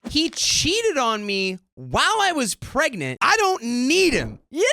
He cheated on me while I was pregnant. I don't need him. You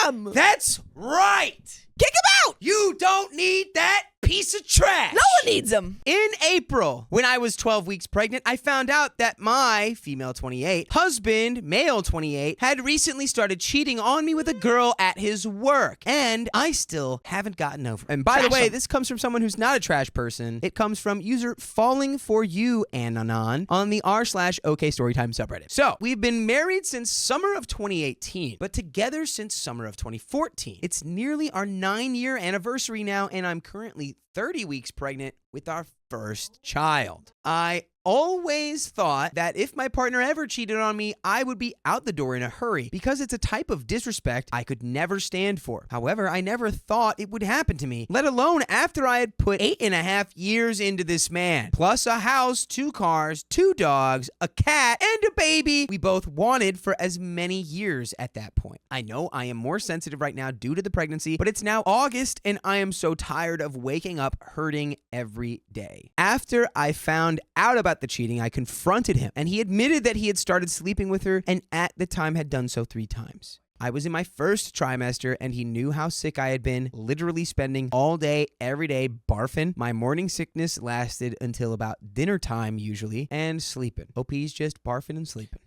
don't need him. That's right. Kick him out. You don't need that piece of trash. No one needs him. In April, when I was 12 weeks pregnant, I found out that my female 28 husband, male 28, had recently started cheating on me with a girl at his work. And I still haven't gotten over it. And by the way, this comes from someone who's not a trash person. It comes from user Falling For You Ananon on the r/OK Storytime subreddit. So, we've been married since summer of 2018, but together since summer of 2014. It's nearly our 9-year anniversary now, and I'm currently 30 weeks pregnant with our first child. I always thought that if my partner ever cheated on me, I would be out the door in a hurry because it's a type of disrespect I could never stand for. However, I never thought it would happen to me, let alone after I had put 8.5 years into this man, plus a house, 2 cars, 2 dogs, a cat, and a baby we both wanted for as many years at that point. I know I am more sensitive right now due to the pregnancy, but it's now August and I am so tired of waking up hurting every day. After I found out about the cheating, I confronted him, and he admitted that he had started sleeping with her and at the time had done so 3 times. I was in my first trimester, and he knew how sick I had been, literally spending all day, every day, barfing. My morning sickness lasted until about dinner time, usually, and sleeping. OP's just barfing and sleeping.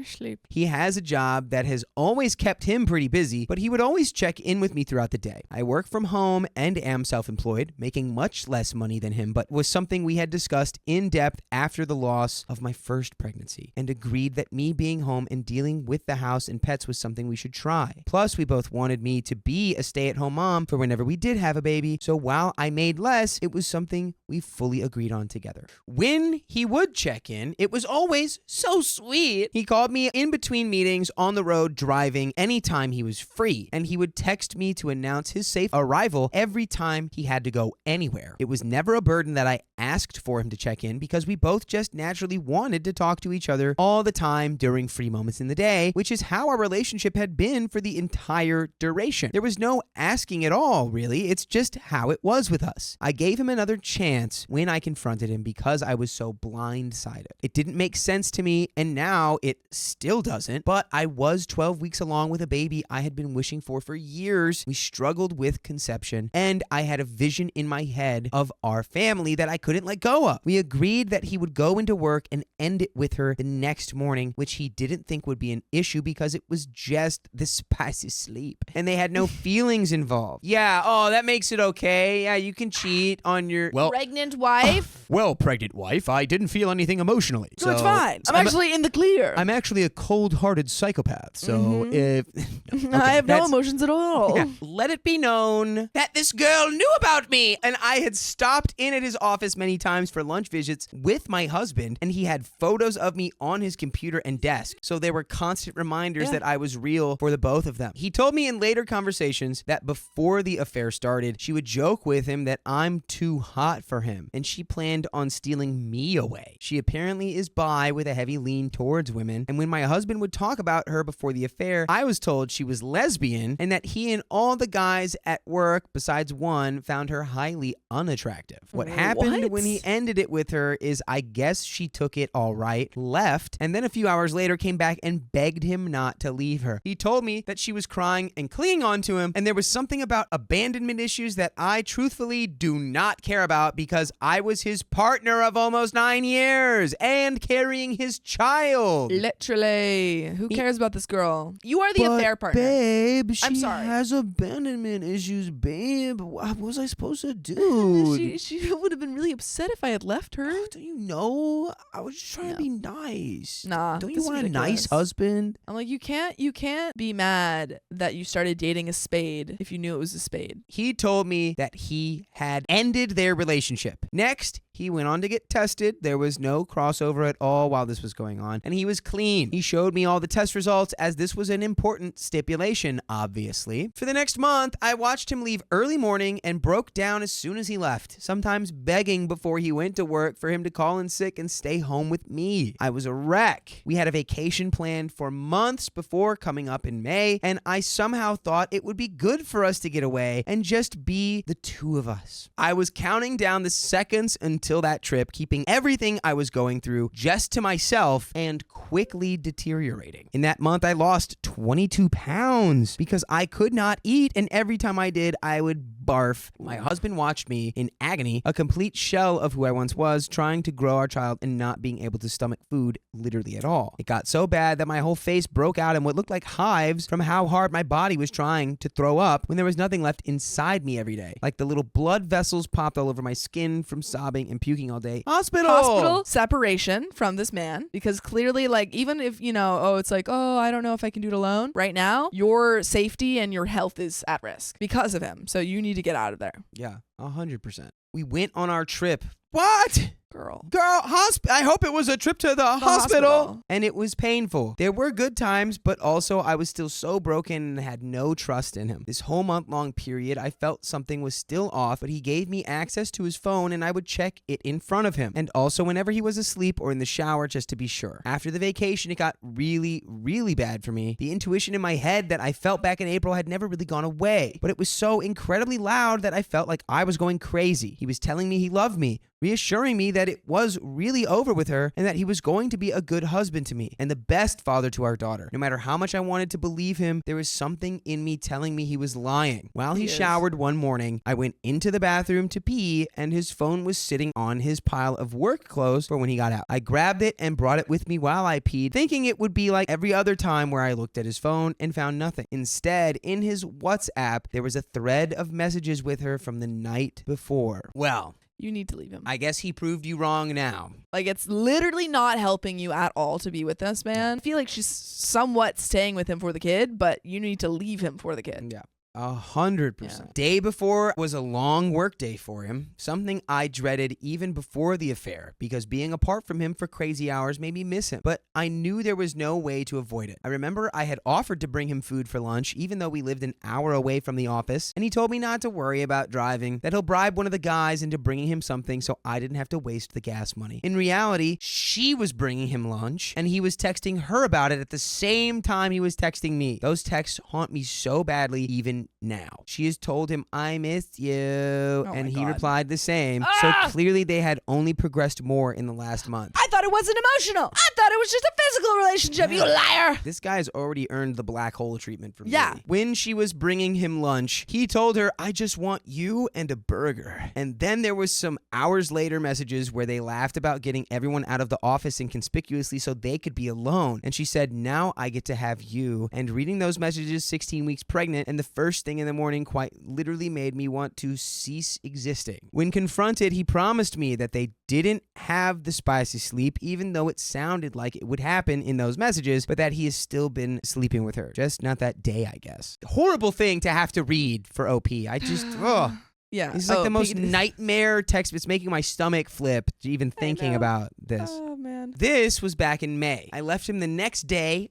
Sleep. He has a job that has always kept him pretty busy, but he would always check in with me throughout the day. I work from home and am self-employed, making much less money than him, but was something we had discussed in depth after the loss of my first pregnancy, and agreed that me being home and dealing with the house and pets was something we should try. Plus, we both wanted me to be a stay-at-home mom for whenever we did have a baby, so while I made less, it was something we fully agreed on together. When he would check in, it was always so sweet. He called me in between meetings, on the road, driving, anytime he was free, and he would text me to announce his safe arrival every time he had to go anywhere. It was never a burden that I asked for him to check in because we both just naturally wanted to talk to each other all the time during free moments in the day, which is how our relationship had been for the entire duration. There was no asking at all, really. It's just how it was with us. I gave him another chance when I confronted him because I was so blindsided. It didn't make sense to me, and now it still doesn't, but I was 12 weeks along with a baby I had been wishing for years. We struggled with conception, and I had a vision in my head of our family that I couldn't let go of. We agreed that he would go into work and end it with her the next morning, which he didn't think would be an issue because it was just the spicy sleep, and they had no feelings involved. Yeah, oh, that makes it okay. Yeah, you can cheat on your Pregnant wife. Pregnant wife, I didn't feel anything emotionally. So it's fine. I'm actually in the clear. I'm actually a cold-hearted psychopath, so if... No, I have no emotions at all. Yeah, let it be known that this girl knew about me, and I had stopped in at his office many times for lunch visits with my husband, and he had photos of me on his computer and desk, so there were constant reminders that I was real for the both of them. He told me in later conversations that before the affair started, she would joke with him that I'm too hot for him, and she planned on stealing me away. She apparently is bi with a heavy lean towards women, and when my husband would talk about her before the affair, I was told she was lesbian and that he and all the guys at work, besides one, found her highly unattractive. What happened when he ended it with her is I guess she took it all right, left, and then a few hours later came back and begged him not to leave her. He told me that she was crying and clinging on to him, and there was something about abandonment issues that I truthfully do not care about because I was his partner of almost 9 years and carrying his child. Literally. Who cares about this girl? You are the affair partner. Babe, she I'm sorry. has abandonment issues, babe. What was I supposed to do? She would have been really upset if I had left her. Don't you know? I was just trying to be nice. Nah. Don't you want a nice husband? I'm like, you can't be mad that you started dating a spade if you knew it was a spade. He told me that he had ended their relationship. Next, he went on to get tested. There was no crossover at all while this was going on, and he was clean. He showed me all the test results as this was an important stipulation, obviously. For the next month, I watched him leave early morning and broke down as soon as he left, sometimes begging before he went to work for him to call in sick and stay home with me. I was a wreck. We had a vacation planned for months before coming up in May, and I somehow thought it would be good for us to get away and just be the two of us. I was counting down the seconds until until that trip, keeping everything I was going through just to myself and quickly deteriorating. In that month, I lost 22 pounds because I could not eat, and every time I did, I would barf. My husband watched me in agony, a complete shell of who I once was, trying to grow our child and not being able to stomach food literally at all. It got so bad that my whole face broke out in what looked like hives from how hard my body was trying to throw up when there was nothing left inside me every day. Like the little blood vessels popped all over my skin from sobbing and puking all day. Hospital separation from this man, because clearly, like, even if, it's like, oh, I don't know if I can do it alone. Right now, your safety and your health is at risk because of him. So you need to get out of there. Yeah, 100%. We went on our trip. What? Girl, I hope it was a trip to the hospital. And it was painful. There were good times, but also I was still so broken and had no trust in him. This whole month-long period, I felt something was still off, but he gave me access to his phone and I would check it in front of him. And also whenever he was asleep or in the shower, just to be sure. After the vacation, it got really, really bad for me. The intuition in my head that I felt back in April had never really gone away, but it was so incredibly loud that I felt like I was going crazy. He was telling me he loved me, reassuring me that it was really over with her and that he was going to be a good husband to me and the best father to our daughter. No matter how much I wanted to believe him, there was something in me telling me he was lying. While he showered one morning, I went into the bathroom to pee and his phone was sitting on his pile of work clothes for when he got out. I grabbed it and brought it with me while I peed, thinking it would be like every other time where I looked at his phone and found nothing. Instead, in his WhatsApp, there was a thread of messages with her from the night before. Well, you need to leave him. I guess he proved you wrong now. Like, it's literally not helping you at all to be with this man. I feel like she's somewhat staying with him for the kid, but you need to leave him for the kid. Yeah. 100%. Day before was a long work day for him, something I dreaded even before the affair because being apart from him for crazy hours made me miss him, but I knew there was no way to avoid it. I remember I had offered to bring him food for lunch even though we lived an hour away from the office, and he told me not to worry about driving, that he'll bribe one of the guys into bringing him something so I didn't have to waste the gas money. In reality, she was bringing him lunch and he was texting her about it at the same time he was texting me. Those texts haunt me so badly even now. She has told him, I missed you, and he replied the same. So clearly they had only progressed more in the last month. I thought it wasn't emotional. I thought it was just a physical relationship, you liar. This guy's already earned the black hole treatment from me. Yeah. When she was bringing him lunch, he told her, I just want you and a burger. And then there was some hours later messages where they laughed about getting everyone out of the office inconspicuously so they could be alone. And she said, now I get to have you. And reading those messages 16 weeks pregnant and the first thing in the morning quite literally made me want to cease existing. When confronted, he promised me that they didn't have the spicy sleep, even though it sounded like it would happen in those messages, but that he has still been sleeping with her. Just not that day, I guess. Horrible thing to have to read for OP. I just, ugh. Yeah. This is like the most nightmare text. It's making my stomach flip even thinking about this. Oh, man. This was back in May. I left him the next day,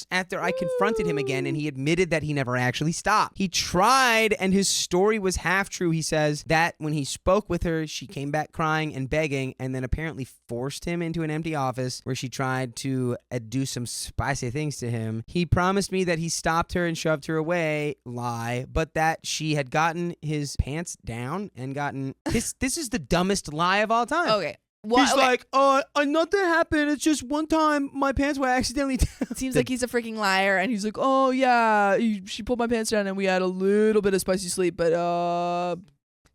after I confronted him again, and he admitted that he never actually stopped. He tried, and his story was half true. He says that when he spoke with her, she came back crying and begging, and then apparently forced him into an empty office where she tried to do some spicy things to him. He promised me that he stopped her and shoved her away, lie, but that she had gotten his pants down and gotten this is the dumbest lie of all time. Okay. He's like, nothing happened. It's just one time my pants were accidentally down. It seems like he's a freaking liar, and he's like, oh yeah, she pulled my pants down and we had a little bit of spicy sleep, but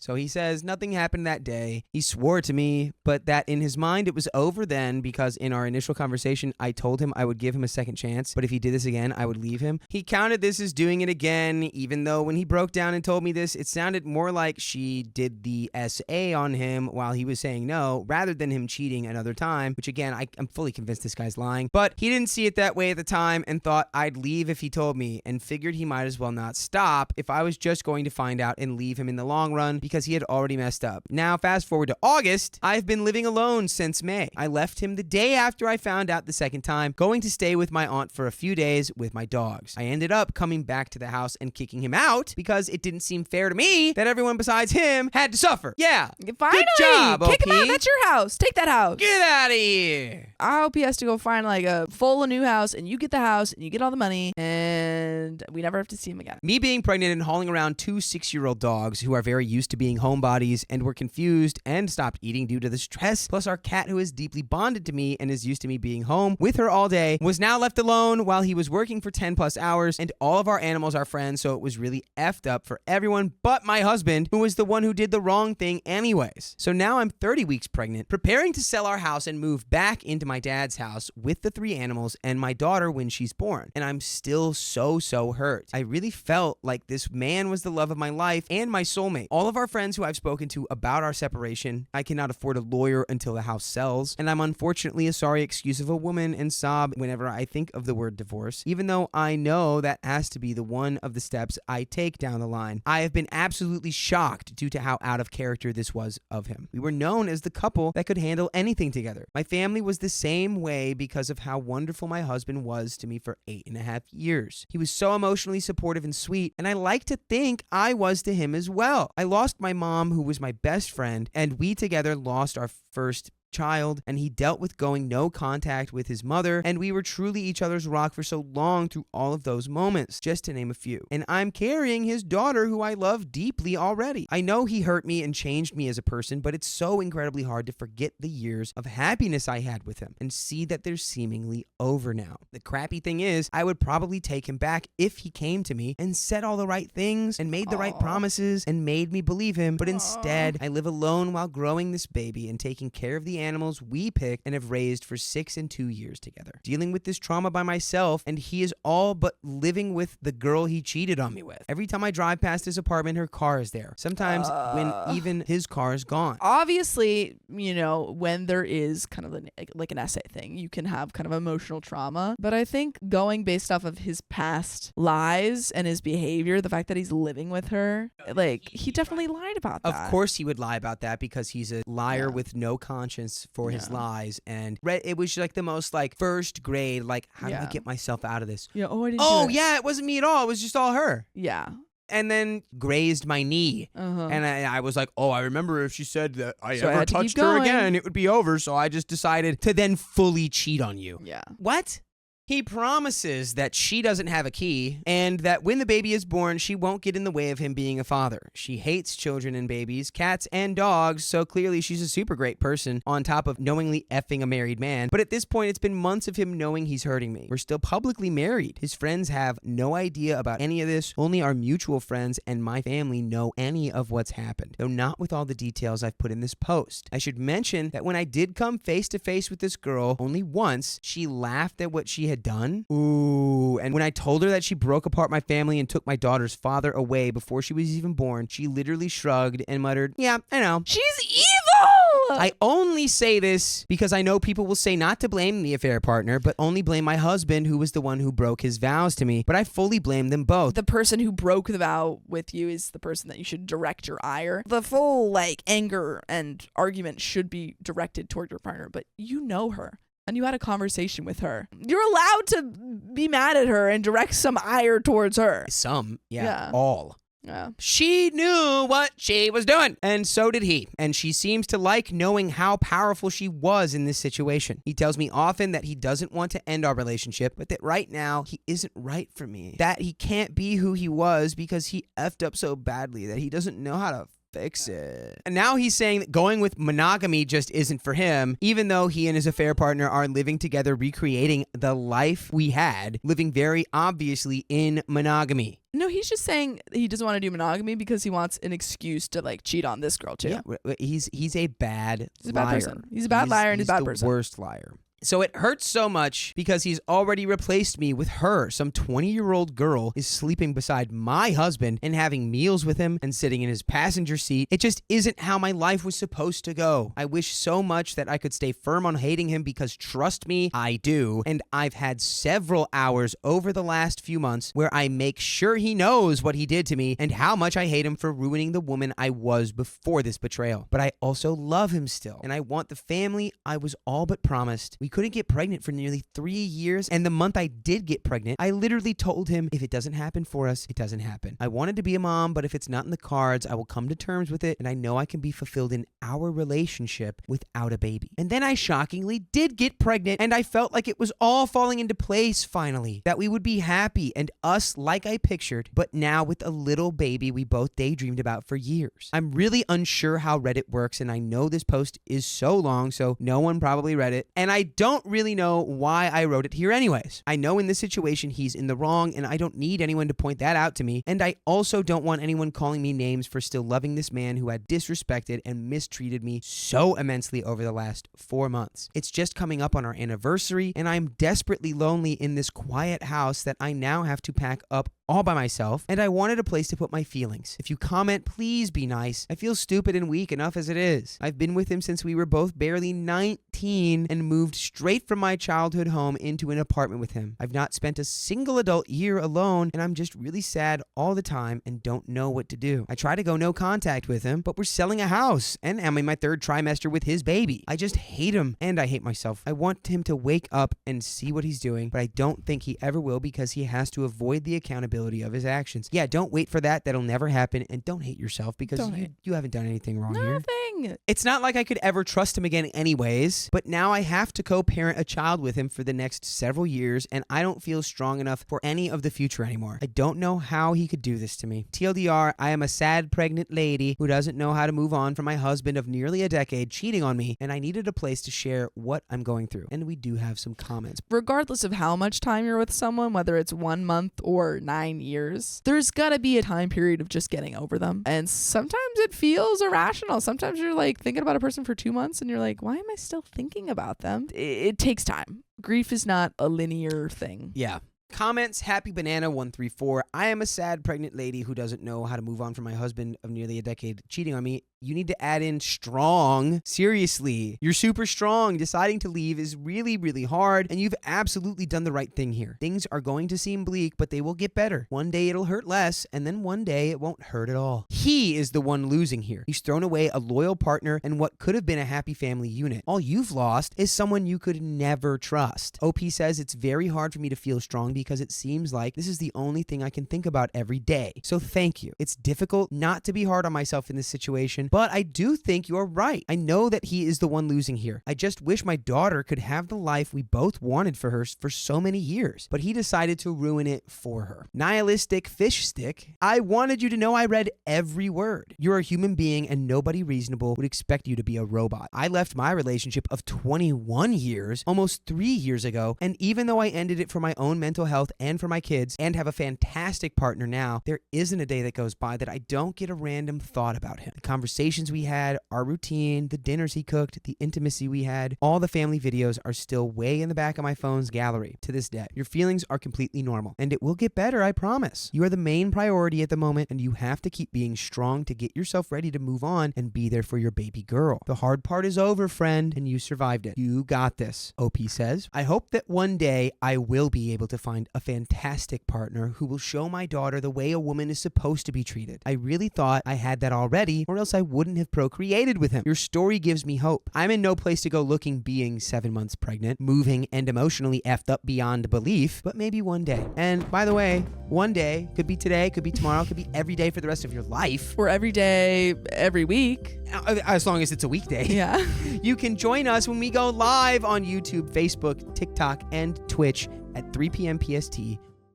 So he says nothing happened that day. He swore to me, but that in his mind it was over then because in our initial conversation, I told him I would give him a second chance, but if he did this again, I would leave him. He counted this as doing it again, even though when he broke down and told me this, it sounded more like she did the SA on him while he was saying no, rather than him cheating another time, which again, I'm fully convinced this guy's lying. But he didn't see it that way at the time and thought I'd leave if he told me and figured he might as well not stop if I was just going to find out and leave him in the long run because he had already messed up. Now, fast forward to August, I've been living alone since May. I left him the day after I found out the second time, going to stay with my aunt for a few days with my dogs. I ended up coming back to the house and kicking him out because it didn't seem fair to me that everyone besides him had to suffer. Yeah. Finally, good job, kick OP. him out. That's your house. Take that house. Get out of here. I hope he has to go find like a full new house, and you get the house and you get all the money, and we never have to see him again. Me being pregnant and hauling around two 6-year-old dogs who are very used to being homebodies and were confused and stopped eating due to the stress. Plus, our cat, who is deeply bonded to me and is used to me being home with her all day, was now left alone while he was working for 10 plus hours, and all of our animals are friends, so it was really effed up for everyone but my husband, who was the one who did the wrong thing anyways. So now I'm 30 weeks pregnant, preparing to sell our house and move back into my dad's house with the 3 animals and my daughter when she's born. And I'm still so hurt. I really felt like this man was the love of my life and my soulmate. All of our friends who I've spoken to about our separation, I cannot afford a lawyer until the house sells, and I'm unfortunately a sorry excuse of a woman and sob whenever I think of the word divorce, even though I know that has to be the one of the steps I take down the line. I have been absolutely shocked due to how out of character this was of him. We were known as the couple that could handle anything together. My family was the same way because of how wonderful my husband was to me for 8.5 years. He was so emotionally supportive and sweet, and I like to think I was to him as well. I lost my mom, who was my best friend, and we together lost our first child, and he dealt with going no contact with his mother, and we were truly each other's rock for so long through all of those moments, just to name a few. And I'm carrying his daughter, who I love deeply already. I know he hurt me and changed me as a person, but it's so incredibly hard to forget the years of happiness I had with him and see that they're seemingly over now. The crappy thing is, I would probably take him back if he came to me and said all the right things and made the right promises and made me believe him, but instead, I live alone while growing this baby and taking care of the animals we picked and have raised for 6 and 2 years together. Dealing with this trauma by myself, and he is all but living with the girl he cheated on me with. Every time I drive past his apartment, her car is there. Sometimes when even his car is gone. Obviously, when there is kind of like an essay thing, you can have kind of emotional trauma. But I think going based off of his past lies and his behavior, the fact that he's living with her, like, he definitely lied about that. Of course he would lie about that because he's a liar with no conscience for his lies, and it was like the most like first grade, like, how do I get myself out of this? I didn't do it. It wasn't me at all, it was just all her. Yeah. And then grazed my knee. And I was like, I remember if she said that I ever touched her again, it would be over. So I just decided to then fully cheat on you. Yeah. What? He promises that she doesn't have a key and that when the baby is born, she won't get in the way of him being a father. She hates children and babies, cats and dogs, so clearly she's a super great person on top of knowingly effing a married man. But at this point, it's been months of him knowing he's hurting me. We're still publicly married. His friends have no idea about any of this. Only our mutual friends and my family know any of what's happened, though not with all the details I've put in this post. I should mention that when I did come face to face with this girl only once, she laughed at what she had done. Ooh. And when I told her that she broke apart my family and took my daughter's father away before she was even born, she literally shrugged and muttered, "Yeah, I know. She's evil!" I only say this because I know people will say not to blame the affair partner, but only blame my husband, who was the one who broke his vows to me. But I fully blame them both. The person who broke the vow with you is the person that you should direct your ire. The full, anger and argument should be directed toward your partner, but you know her. And you had a conversation with her. You're allowed to be mad at her and direct some ire towards her. Some, yeah. All. Yeah. She knew what she was doing, and so did he. And she seems to like knowing how powerful she was in this situation. He tells me often that he doesn't want to end our relationship, but that right now he isn't right for me. That he can't be who he was because he effed up so badly that he doesn't know how to fix it. And now he's saying that going with monogamy just isn't for him, even though he and his affair partner are living together, recreating the life we had, living very obviously in monogamy. No, he's just saying he doesn't want to do monogamy because he wants an excuse to cheat on this girl too. Yeah, he's a bad liar. Bad person. He's a bad liar and he's a bad person. He's the worst liar. So it hurts so much because he's already replaced me with her. Some 20-year-old girl is sleeping beside my husband and having meals with him and sitting in his passenger seat. It just isn't how my life was supposed to go. I wish so much that I could stay firm on hating him because trust me, I do. And I've had several hours over the last few months where I make sure he knows what he did to me and how much I hate him for ruining the woman I was before this betrayal. But I also love him still, and I want the family I was all but promised. We We couldn't get pregnant for nearly 3 years, and the month I did get pregnant, I literally told him, if it doesn't happen for us, it doesn't happen. I wanted to be a mom, but if it's not in the cards, I will come to terms with it, and I know I can be fulfilled in our relationship without a baby. And then I shockingly did get pregnant, and I felt like it was all falling into place finally, that we would be happy and us like I pictured, but now with a little baby we both daydreamed about for years. I'm really unsure how Reddit works, and I know this post is so long, so no one probably read it, and I don't really know why I wrote it here anyways. I know in this situation he's in the wrong, and I don't need anyone to point that out to me, and I also don't want anyone calling me names for still loving this man who had disrespected and mistreated me so immensely over the last 4 months. It's just coming up on our anniversary, and I'm desperately lonely in this quiet house that I now have to pack up all by myself, and I wanted a place to put my feelings. If you comment, please be nice. I feel stupid and weak enough as it is. I've been with him since we were both barely 19 and moved straight from my childhood home into an apartment with him. I've not spent a single adult year alone, and I'm just really sad all the time and don't know what to do. I try to go no contact with him, but we're selling a house, and I'm in my 3rd trimester with his baby. I just hate him, and I hate myself. I want him to wake up and see what he's doing, but I don't think he ever will because he has to avoid the accountability of his actions. Yeah, don't wait for that. That'll never happen. And don't hate yourself because you haven't done anything wrong here. Nothing. It's not like I could ever trust him again anyways, but now I have to co-parent a child with him for the next several years, and I don't feel strong enough for any of the future anymore. I don't know how he could do this to me. TLDR, I am a sad pregnant lady who doesn't know how to move on from my husband of nearly a decade cheating on me, and I needed a place to share what I'm going through. And we do have some comments. Regardless of how much time you're with someone, whether it's 1 month or 9 years, there's gotta be a time period of just getting over them. And sometimes it feels irrational. Sometimes you're like thinking about a person for 2 months and you're like, why am I still thinking about them? It takes time. Grief is not a linear thing. Yeah. Comments, Happy Banana 134. I am a sad pregnant lady who doesn't know how to move on from my husband of nearly a decade cheating on me. You need to add in strong. Seriously, you're super strong. Deciding to leave is really, really hard, and you've absolutely done the right thing here. Things are going to seem bleak, but they will get better. One day it'll hurt less, and then one day it won't hurt at all. He is the one losing here. He's thrown away a loyal partner and what could have been a happy family unit. All you've lost is someone you could never trust. OP says it's very hard for me to feel strong because it seems like this is the only thing I can think about every day. So thank you. It's difficult not to be hard on myself in this situation, but I do think you're right. I know that he is the one losing here. I just wish my daughter could have the life we both wanted for her for so many years, but he decided to ruin it for her. Nihilistic fish stick. I wanted you to know I read every word. You're a human being and nobody reasonable would expect you to be a robot. I left my relationship of 21 years almost 3 years ago, and even though I ended it for my own mental health and for my kids and have a fantastic partner now, there isn't a day that goes by that I don't get a random thought about him. The conversations we had, our routine, the dinners he cooked, the intimacy we had, all the family videos are still way in the back of my phone's gallery to this day. Your feelings are completely normal, and it will get better, I promise. You are the main priority at the moment, and you have to keep being strong to get yourself ready to move on and be there for your baby girl. The hard part is over, friend, and you survived it. You got this. OP says, I hope that one day I will be able to find a fantastic partner who will show my daughter the way a woman is supposed to be treated. I really thought I had that already, or else I wouldn't have procreated with him. Your story gives me hope. I'm in no place to go looking being 7 months pregnant, moving and emotionally effed up beyond belief, but maybe one day. And by the way, one day, could be today, could be tomorrow, could be every day for the rest of your life. Or every day, every week. As long as it's a weekday. Yeah. You can join us when we go live on YouTube, Facebook, TikTok, and Twitch at 3 p.m. PST.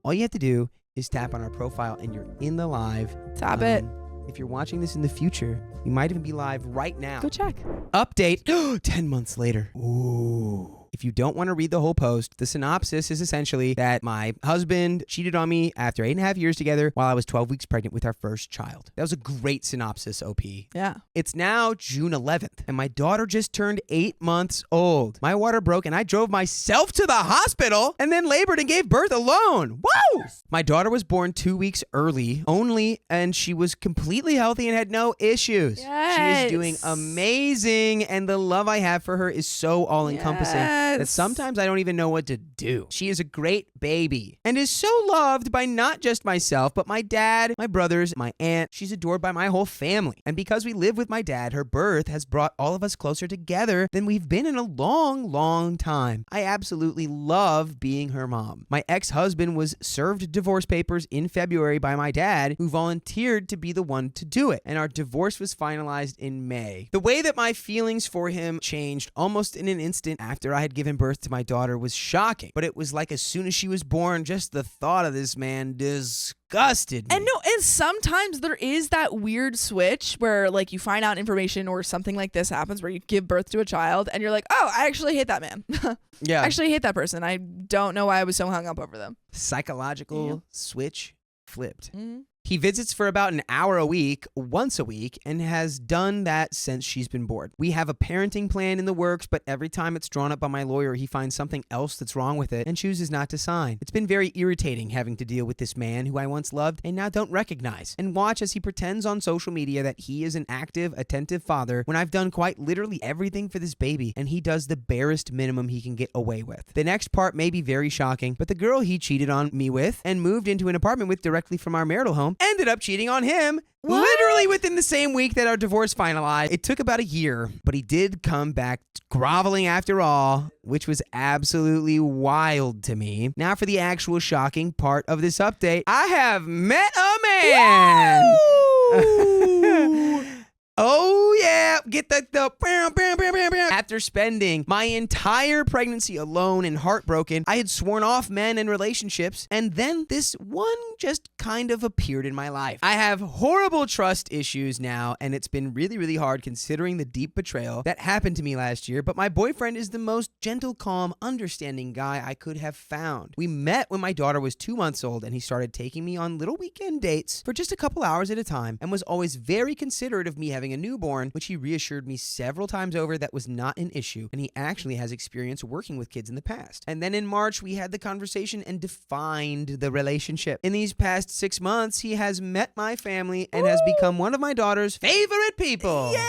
All you have to do is tap on our profile and you're in the live. Tap it. If you're watching this in the future, we might even be live right now. Go check. Update 10 months later. Ooh. If you don't want to read the whole post, the synopsis is essentially that my husband cheated on me after 8.5 years together while I was 12 weeks pregnant with our first child. That was a great synopsis, OP. Yeah. It's now June 11th, and my daughter just turned 8 months old. My water broke, and I drove myself to the hospital and then labored and gave birth alone. Woo! My daughter was born 2 weeks early only, and she was completely healthy and had no issues. Yes. She is doing amazing, and the love I have for her is so all-encompassing. Yes. Yes. that sometimes I don't even know what to do. She is a great baby and is so loved by not just myself, but my dad, my brothers, my aunt. She's adored by my whole family. And because we live with my dad, her birth has brought all of us closer together than we've been in a long, long time. I absolutely love being her mom. My ex-husband was served divorce papers in February by my dad, who volunteered to be the one to do it, and our divorce was finalized in May. The way that my feelings for him changed almost in an instant after I had given birth to my daughter was shocking, but it was like as soon as she was born, just the thought of this man disgusted me. And sometimes there is that weird switch where like you find out information or something like this happens where you give birth to a child and you're like, oh, I actually hate that man. Yeah. I actually hate that person. I don't know why I was so hung up over them. Psychological switch flipped. Mm-hmm. He visits for about an hour a week, once a week, and has done that since she's been born. We have a parenting plan in the works, but every time it's drawn up by my lawyer, he finds something else that's wrong with it and chooses not to sign. It's been very irritating having to deal with this man who I once loved and now don't recognize, and watch as he pretends on social media that he is an active, attentive father when I've done quite literally everything for this baby, and he does the barest minimum he can get away with. The next part may be very shocking, but the girl he cheated on me with and moved into an apartment with directly from our marital home ended up cheating on him literally within the same week that our divorce finalized. It took about a year, but he did come back groveling after all, which was absolutely wild to me. Now for the actual shocking part of this update. I have met a man. Oh yeah, get the after spending my entire pregnancy alone and heartbroken, I had sworn off men and relationships, and then this one just kind of appeared in my life. I have horrible trust issues now, and it's been really, really hard considering the deep betrayal that happened to me last year, but my boyfriend is the most gentle, calm, understanding guy I could have found. We met when my daughter was 2 months old, and he started taking me on little weekend dates for just a couple hours at a time, and was always very considerate of me having a newborn, which he reassured me several times over that was not an issue, and he actually has experience working with kids in the past. And then in March, we had the conversation and defined the relationship. In these past 6 months, he has met my family and has become one of my daughter's favorite people. Yay!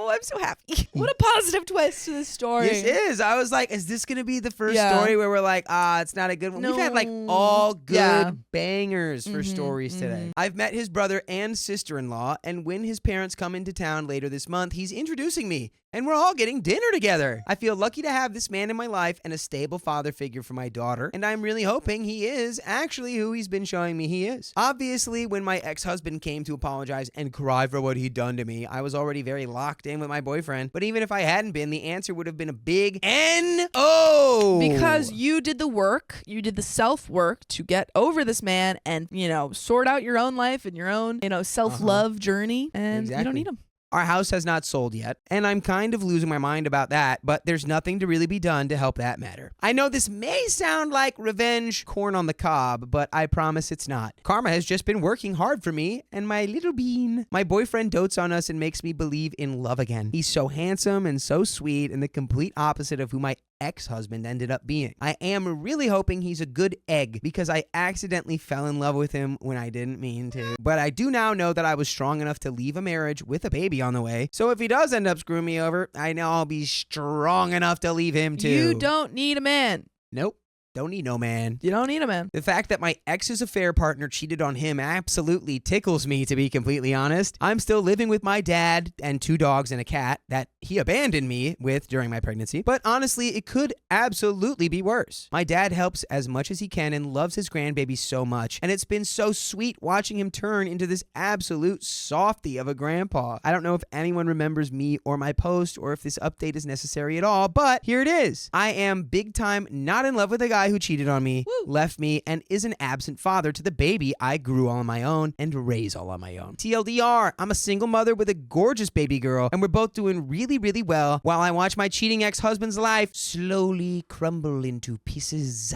Oh, I'm so happy. What a positive twist to this story. Yes, it is. I was like, is this going to be the first story where we're like, it's not a good one? No. We've had like all good bangers for stories today. I've met his brother and sister-in-law, and when his parents come into town later this month, he's introducing me, and we're all getting dinner together. I feel lucky to have this man in my life and a stable father figure for my daughter, and I'm really hoping he is actually who he's been showing me he is. Obviously, when my ex-husband came to apologize and cry for what he'd done to me, I was already very locked in with my boyfriend, but even if I hadn't been, the answer would have been a big N-O! Because you did the work, you did the self-work to get over this man and, sort out your own life and your own, self-love journey, and you don't need him. Our house has not sold yet, and I'm kind of losing my mind about that, but there's nothing to really be done to help that matter. I know this may sound like revenge corn on the cob, but I promise it's not. Karma has just been working hard for me and my little bean. My boyfriend dotes on us and makes me believe in love again. He's so handsome and so sweet and the complete opposite of who my ex-husband ended up being. I am really hoping he's a good egg because I accidentally fell in love with him when I didn't mean to. But I do now know that I was strong enough to leave a marriage with a baby on the way. So if he does end up screwing me over, I know I'll be strong enough to leave him too. You don't need a man. Nope. Don't need no man. You don't need a man. The fact that my ex's affair partner cheated on him absolutely tickles me, to be completely honest. I'm still living with my dad and 2 dogs and a cat that he abandoned me with during my pregnancy. But honestly, it could absolutely be worse. My dad helps as much as he can and loves his grandbaby so much. And it's been so sweet watching him turn into this absolute softie of a grandpa. I don't know if anyone remembers me or my post or if this update is necessary at all, but here it is. I am big time not in love with a guy who cheated on me, left me, and is an absent father to the baby I grew all on my own and raised all on my own. TLDR, I'm a single mother with a gorgeous baby girl, and we're both doing really, really well while I watch my cheating ex-husband's life slowly crumble into pieces.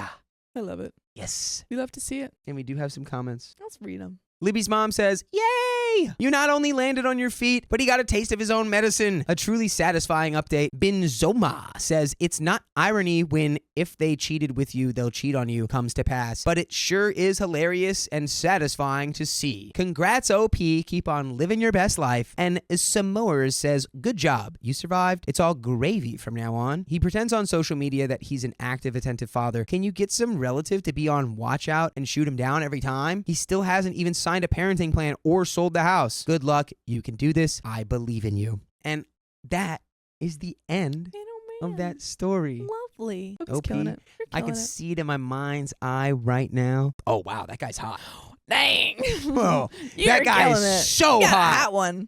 I love it. Yes. We love to see it. And we do have some comments. Let's read them. Libby's mom says, "Yay! Yay! You not only landed on your feet, but he got a taste of his own medicine. A truly satisfying update. Binzoma says it's not irony when if they cheated with you, they'll cheat on you comes to pass, but it sure is hilarious and satisfying to see. Congrats, OP. Keep on living your best life. And Samoers says, good job. You survived. It's all gravy from now on. He pretends on social media that he's an active, attentive father. Can you get some relative to be on watch out and shoot him down every time? He still hasn't even signed a parenting plan or sold the house. Good luck. You can do this. I believe in you. And that is the end of that story. Lovely. Hope he's OP, killing it. You're I can killing it. see it in my mind's eye right now. Oh, wow. That guy's hot. Dang. Whoa. You're That guy killing it. is so You got hot. that one.